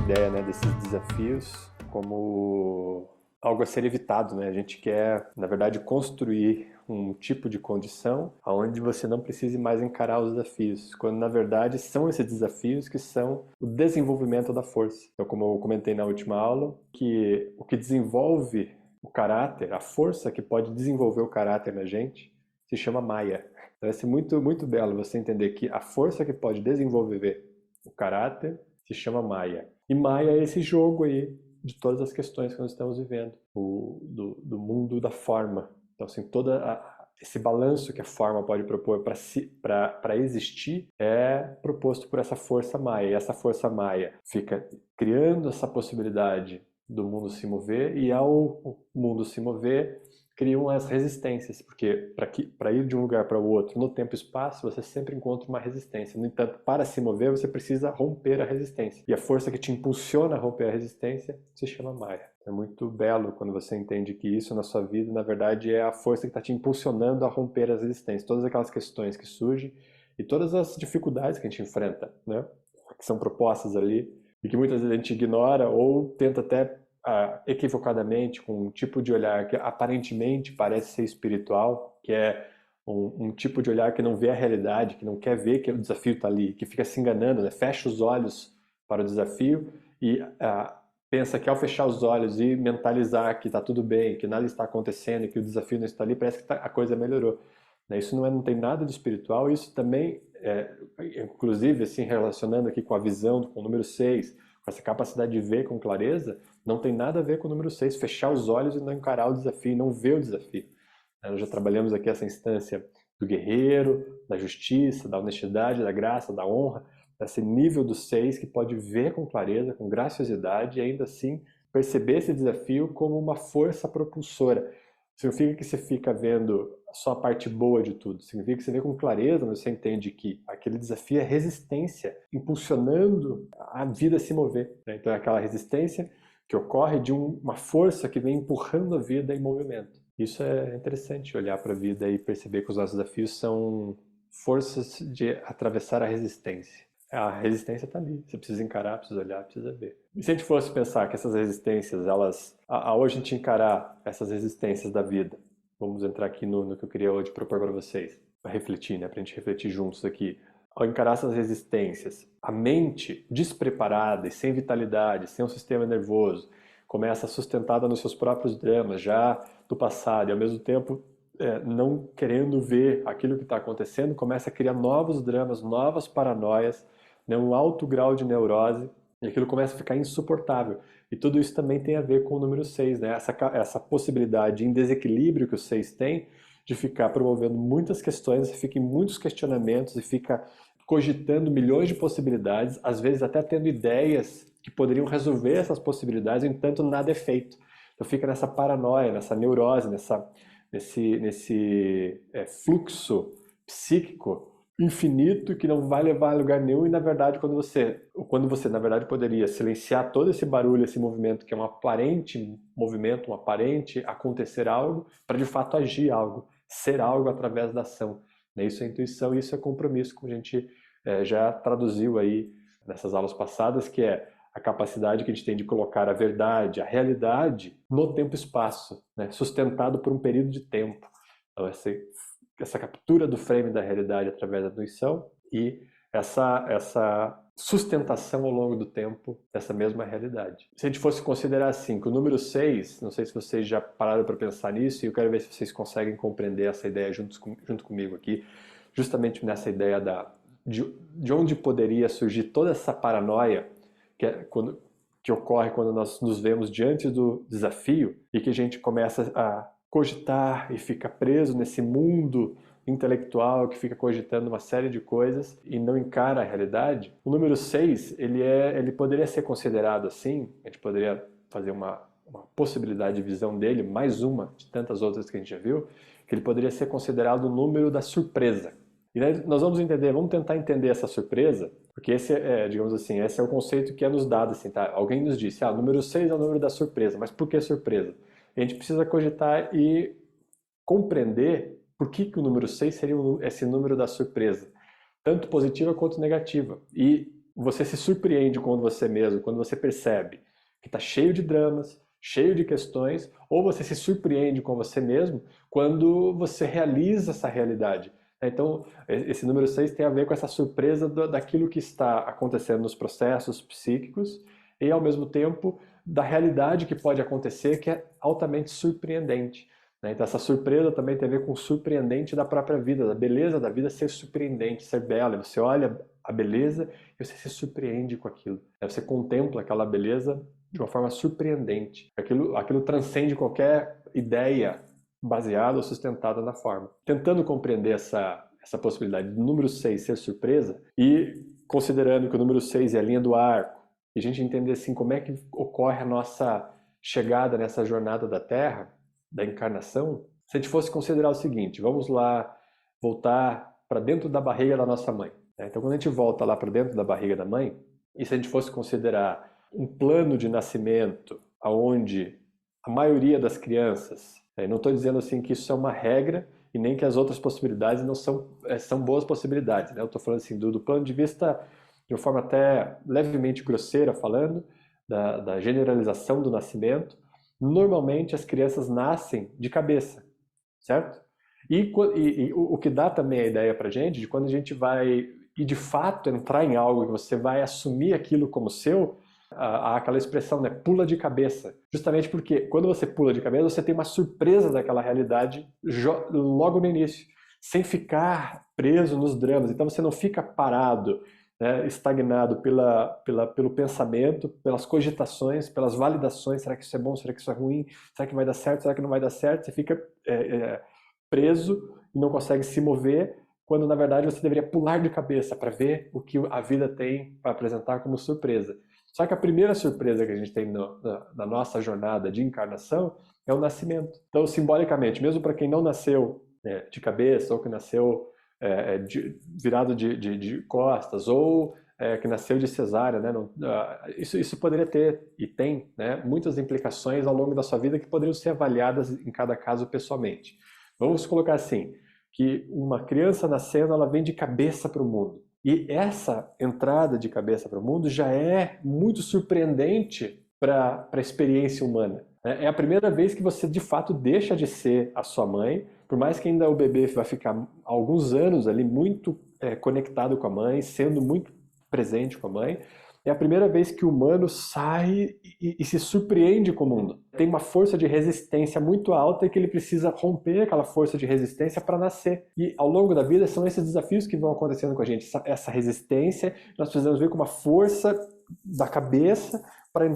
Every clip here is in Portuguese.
ideia, né, desses desafios como algo a ser evitado, né? A gente quer, na verdade, construir um tipo de condição onde você não precise mais encarar os desafios, quando na verdade são esses desafios que são o desenvolvimento da força. Então, como eu comentei na última aula, que o que desenvolve o caráter, a força que pode desenvolver o caráter na gente, se chama Maya. Parece muito, muito belo você entender que a força que pode desenvolver o caráter se chama Maya. E Maya é esse jogo aí de todas as questões que nós estamos vivendo, do mundo da forma. Então, assim, esse balanço que a forma pode propor para existir é proposto por essa força Maya. E essa força Maya fica criando essa possibilidade do mundo se mover, e ao o mundo se mover, criam as resistências, porque para ir de um lugar para o outro no tempo e espaço, você sempre encontra uma resistência. No entanto, para se mover, você precisa romper a resistência. E a força que te impulsiona a romper a resistência se chama Maya. É muito belo quando você entende que isso na sua vida, na verdade, é a força que está te impulsionando a romper as resistências. Todas aquelas questões que surgem e todas as dificuldades que a gente enfrenta, né? Que são propostas ali e que muitas vezes a gente ignora ou tenta até equivocadamente, com um tipo de olhar que aparentemente parece ser espiritual, que é um tipo de olhar que não vê a realidade, que não quer ver que o desafio está ali, que fica se enganando, né? Fecha os olhos para o desafio e pensa que ao fechar os olhos e mentalizar que está tudo bem, que nada está acontecendo, que o desafio não está ali, parece que a coisa melhorou. Isso não tem nada de espiritual, isso também, inclusive, assim, relacionando aqui com a visão, com o número 6, com essa capacidade de ver com clareza, não tem nada a ver com o número 6, fechar os olhos e não encarar o desafio, não ver o desafio. Nós já trabalhamos aqui essa instância do guerreiro, da justiça, da honestidade, da graça, da honra, esse nível do 6 que pode ver com clareza, com graciosidade e ainda assim perceber esse desafio como uma força propulsora. Significa que você fica vendo só a parte boa de tudo. Significa que você vê com clareza, você entende que aquele desafio é resistência, impulsionando a vida a se mover. Então é aquela resistência que ocorre de uma força que vem empurrando a vida em movimento. Isso é interessante, olhar para a vida e perceber que os nossos desafios são forças de atravessar a resistência. A resistência está ali, você precisa encarar, precisa olhar, precisa ver. E se a gente fosse pensar que essas resistências, hoje a gente encarar essas resistências da vida, vamos entrar aqui no que eu queria hoje propor para vocês, para refletir, né, para a gente refletir juntos aqui. Ao encarar essas resistências, a mente despreparada e sem vitalidade, sem um sistema nervoso, começa sustentada nos seus próprios dramas já do passado e ao mesmo tempo não querendo ver aquilo que está acontecendo, começa a criar novos dramas, novas paranoias, né, um alto grau de neurose, e aquilo começa a ficar insuportável. E tudo isso também tem a ver com o número 6, né? Essa possibilidade em desequilíbrio que o 6 tem de ficar promovendo muitas questões, fica em muitos questionamentos e fica cogitando milhões de possibilidades, às vezes até tendo ideias que poderiam resolver essas possibilidades, no entanto nada é feito. Então fica nessa paranoia, nessa neurose, nesse fluxo psíquico infinito que não vai levar a lugar nenhum e na verdade quando você na verdade poderia silenciar todo esse barulho, esse movimento que é um aparente movimento, um aparente acontecer algo, para de fato agir algo, ser algo através da ação. Isso é intuição e isso é compromisso, como a gente já traduziu aí nessas aulas passadas, que é a capacidade que a gente tem de colocar a verdade, a realidade no tempo e espaço, né? Sustentado por um período de tempo. Então, essa captura do frame da realidade através da intuição e essa sustentação ao longo do tempo dessa mesma realidade. Se a gente fosse considerar assim, que o número 6, não sei se vocês já pararam para pensar nisso, e eu quero ver se vocês conseguem compreender essa ideia junto comigo aqui, justamente nessa ideia de onde poderia surgir toda essa paranoia que ocorre quando nós nos vemos diante do desafio e que a gente começa a cogitar e fica preso nesse mundo intelectual que fica cogitando uma série de coisas e não encara a realidade. O número 6, ele poderia ser considerado assim, a gente poderia fazer uma possibilidade de visão dele, mais uma de tantas outras que a gente já viu, que ele poderia ser considerado o número da surpresa. E nós vamos tentar entender essa surpresa, porque digamos assim, esse é o conceito que é nos dado, assim, tá? Alguém nos disse, o número 6 é o número da surpresa, mas por que surpresa? A gente precisa cogitar e compreender por que o número 6 seria esse número da surpresa, tanto positiva quanto negativa. E você se surpreende com você mesmo, quando você percebe que está cheio de dramas, cheio de questões, ou você se surpreende com você mesmo quando você realiza essa realidade. Então, esse número 6 tem a ver com essa surpresa daquilo que está acontecendo nos processos psíquicos e, ao mesmo tempo, da realidade que pode acontecer, que é altamente surpreendente. Então, essa surpresa também tem a ver com o surpreendente da própria vida, da beleza da vida ser surpreendente, ser bela. Você olha a beleza e você se surpreende com aquilo. Você contempla aquela beleza de uma forma surpreendente. Aquilo transcende qualquer ideia baseada ou sustentada na forma. Tentando compreender essa possibilidade do número 6 ser surpresa e considerando que o número 6 é a linha do arco, e a gente entender assim como é que ocorre a nossa chegada nessa jornada da Terra, da encarnação, se a gente fosse considerar o seguinte, vamos lá voltar para dentro da barriga da nossa mãe. Então, quando a gente volta lá para dentro da barriga da mãe, e se a gente fosse considerar um plano de nascimento onde a maioria das crianças, não estou dizendo assim que isso é uma regra e nem que as outras possibilidades não são boas possibilidades. Eu estou falando assim do plano de vista de uma forma até levemente grosseira, falando da generalização do nascimento. Normalmente as crianças nascem de cabeça, certo? E o que dá também a ideia para a gente de quando a gente vai e de fato entrar em algo que você vai assumir aquilo como seu, há aquela expressão, né, pula de cabeça. Justamente porque quando você pula de cabeça, você tem uma surpresa daquela realidade logo no início, sem ficar preso nos dramas. Então você não fica parado, né, estagnado pelo pensamento, pelas cogitações, pelas validações. Será que isso é bom? Será que isso é ruim? Será que vai dar certo? Será que não vai dar certo? Você fica preso e não consegue se mover, quando na verdade você deveria pular de cabeça para ver o que a vida tem para apresentar como surpresa. Só que a primeira surpresa que a gente tem na nossa jornada de encarnação é o nascimento. Então, simbolicamente, mesmo para quem não nasceu de cabeça, ou que nasceu virado de costas, ou que nasceu de cesárea, né? Isso poderia ter, e tem, né, muitas implicações ao longo da sua vida que poderiam ser avaliadas em cada caso pessoalmente. Vamos colocar assim, que uma criança nascendo, ela vem de cabeça para o mundo. E essa entrada de cabeça para o mundo já é muito surpreendente para a experiência humana. É a primeira vez que você, de fato, deixa de ser a sua mãe, por mais que ainda o bebê vai ficar alguns anos ali muito conectado com a mãe, sendo muito presente com a mãe. É a primeira vez que o humano sai e se surpreende com o mundo. Tem uma força de resistência muito alta e que ele precisa romper aquela força de resistência para nascer. E ao longo da vida são esses desafios que vão acontecendo com a gente. Essa resistência, nós precisamos ver com uma força da cabeça para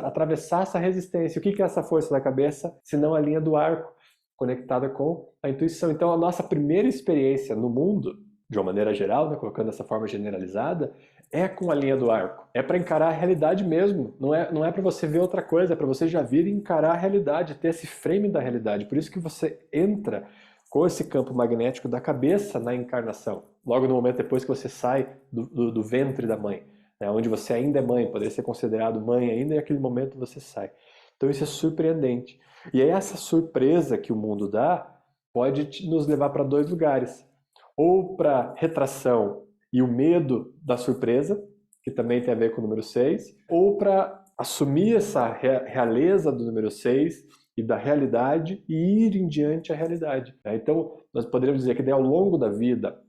atravessar essa resistência. O que é essa força da cabeça, se não a linha do arco, conectada com a intuição? Então a nossa primeira experiência no mundo, de uma maneira geral, né, colocando dessa forma generalizada, é com a linha do arco. É para encarar a realidade mesmo. Não é para você ver outra coisa, é para você já vir e encarar a realidade, ter esse frame da realidade. Por isso que você entra com esse campo magnético da cabeça na encarnação. Logo no momento depois que você sai do ventre da mãe, né, onde você ainda é mãe, poderia ser considerado mãe ainda, e naquele momento você sai. Então isso é surpreendente. E aí essa surpresa que o mundo dá pode nos levar para dois lugares. Ou para retração e o medo da surpresa, que também tem a ver com o número 6, ou para assumir essa realeza do número 6 e da realidade e ir em diante à realidade. Então, nós poderíamos dizer que ao longo da vida,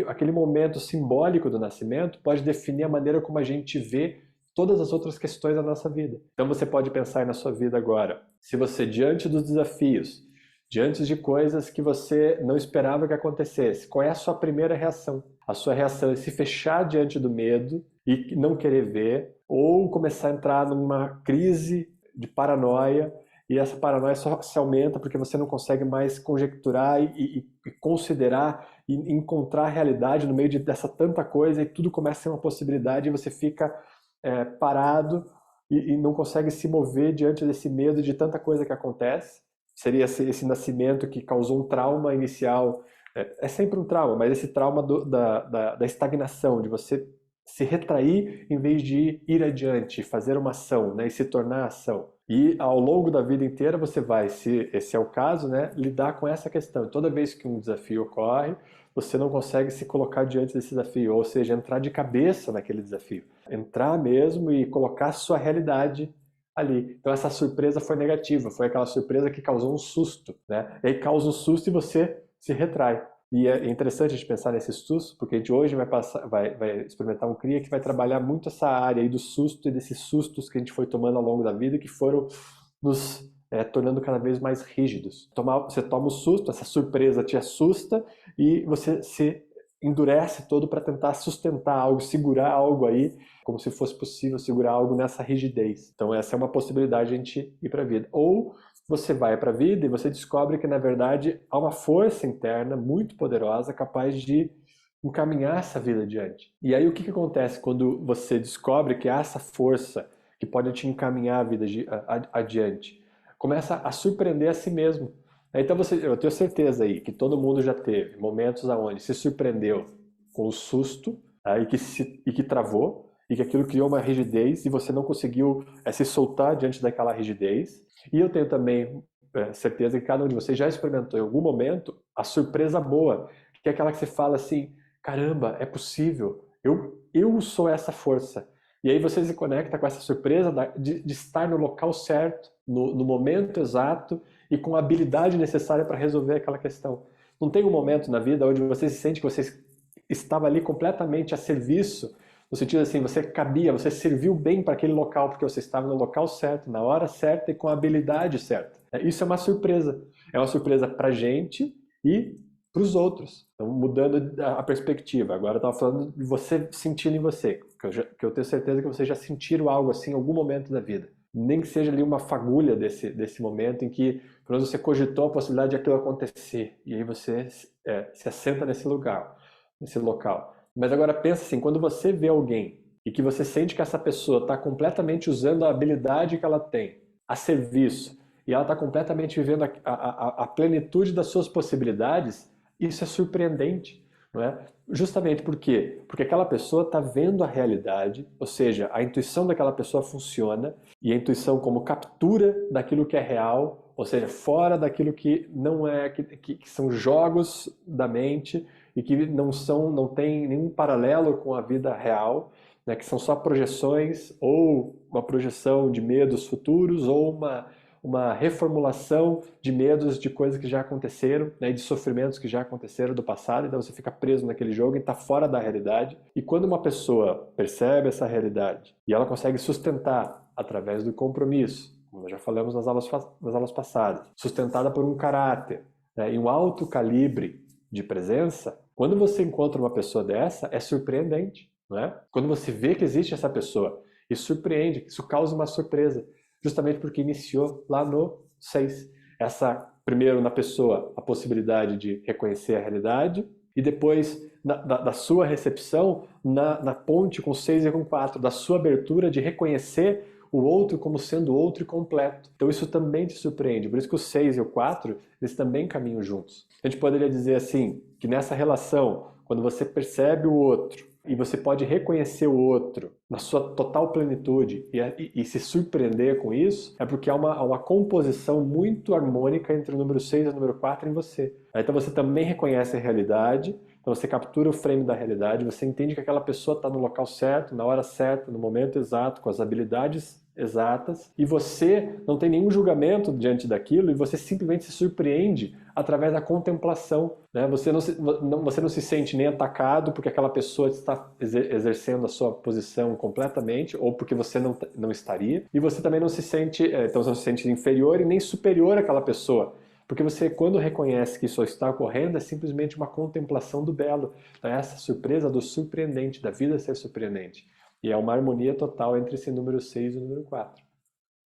aquele momento simbólico do nascimento pode definir a maneira como a gente vê todas as outras questões da nossa vida. Então você pode pensar aí na sua vida agora, se você, diante dos desafios, diante de coisas que você não esperava que acontecesse, qual é a sua primeira reação? A sua reação é se fechar diante do medo e não querer ver, ou começar a entrar numa crise de paranoia, e essa paranoia só se aumenta porque você não consegue mais conjecturar e considerar e encontrar a realidade no meio dessa tanta coisa, e tudo começa a ser uma possibilidade e você fica parado e não consegue se mover diante desse medo de tanta coisa que acontece. Seria esse nascimento que causou um trauma inicial. É sempre um trauma, mas esse trauma da estagnação, de você se retrair em vez de ir adiante, fazer uma ação, né, e se tornar ação. E ao longo da vida inteira você vai, se esse é o caso, né, lidar com essa questão. Toda vez que um desafio ocorre, você não consegue se colocar diante desse desafio, ou seja, entrar de cabeça naquele desafio. Entrar mesmo e colocar a sua realidade ali. Então essa surpresa foi negativa, foi aquela surpresa que causou um susto, né? E aí causa um susto e você se retrai. E é interessante a gente pensar nesse susto, porque a gente hoje vai experimentar um CRIA que vai trabalhar muito essa área aí do susto e desses sustos que a gente foi tomando ao longo da vida que foram nos tornando cada vez mais rígidos. Você toma o susto, essa surpresa te assusta e você se endurece todo para tentar sustentar algo, segurar algo aí, como se fosse possível segurar algo nessa rigidez. Então essa é uma possibilidade de a gente ir para a vida. Ou você vai para a vida e você descobre que, na verdade, há uma força interna muito poderosa capaz de encaminhar essa vida adiante. E aí o que acontece quando você descobre que há essa força que pode te encaminhar a vida adiante? Começa a surpreender a si mesmo. Então eu tenho certeza aí que todo mundo já teve momentos onde se surpreendeu com o susto, tá? e que travou, e que aquilo criou uma rigidez e você não conseguiu se soltar diante daquela rigidez. E eu tenho também certeza que cada um de vocês já experimentou em algum momento a surpresa boa, que é aquela que você fala assim, caramba, é possível, eu sou essa força. E aí você se conecta com essa surpresa de estar no local certo, no momento exato e com a habilidade necessária para resolver aquela questão. Não tem um momento na vida onde você se sente que você estava ali completamente a serviço, no sentido assim, você cabia, você serviu bem para aquele local, porque você estava no local certo, na hora certa e com a habilidade certa. Isso é uma surpresa. É uma surpresa para a gente e para os outros. Então, mudando a perspectiva. Agora eu estava falando de você sentindo em você, que eu tenho certeza que vocês já sentiram algo assim em algum momento da vida. Nem que seja ali uma fagulha desse momento em que, pelo menos, você cogitou a possibilidade de aquilo acontecer. E aí você se assenta nesse lugar, nesse local. Mas agora pensa assim, quando você vê alguém e que você sente que essa pessoa está completamente usando a habilidade que ela tem a serviço e ela está completamente vivendo a plenitude das suas possibilidades, isso é surpreendente, não é? Justamente por quê? Porque aquela pessoa está vendo a realidade, ou seja, a intuição daquela pessoa funciona, e a intuição como captura daquilo que é real, ou seja, fora daquilo que não é, que são jogos da mente e que não tem nenhum paralelo com a vida real, né, que são só projeções ou uma projeção de medos futuros ou uma reformulação de medos de coisas que já aconteceram, né, de sofrimentos que já aconteceram do passado, então você fica preso naquele jogo e está fora da realidade. E quando uma pessoa percebe essa realidade e ela consegue sustentar através do compromisso, como nós já falamos nas aulas passadas, sustentada por um caráter, né, e um alto calibre de presença, quando você encontra uma pessoa dessa, é surpreendente, não é? Quando você vê que existe essa pessoa, isso surpreende, isso causa uma surpresa, justamente porque iniciou lá no 6. Primeiro na pessoa, a possibilidade de reconhecer a realidade, e depois da sua recepção na ponte com 6 e com 4, da sua abertura de reconhecer o outro como sendo outro e completo. Então isso também te surpreende. Por isso que o 6 e o 4, eles também caminham juntos. A gente poderia dizer assim, que nessa relação, quando você percebe o outro, e você pode reconhecer o outro na sua total plenitude e se surpreender com isso, é porque há uma composição muito harmônica entre o número 6 e o número 4 em você. Então você também reconhece a realidade, então você captura o frame da realidade, você entende que aquela pessoa está no local certo, na hora certa, no momento exato, com as habilidades exatas, e você não tem nenhum julgamento diante daquilo e você simplesmente se surpreende através da contemplação, né? Você não se sente nem atacado porque aquela pessoa está exercendo a sua posição completamente ou porque você não estaria, e você também não se sente, então você não se sente inferior e nem superior àquela pessoa. Porque você, quando reconhece que isso está ocorrendo, é simplesmente uma contemplação do belo. Então, é essa surpresa do surpreendente, da vida ser surpreendente. E é uma harmonia total entre esse número 6 e o número 4.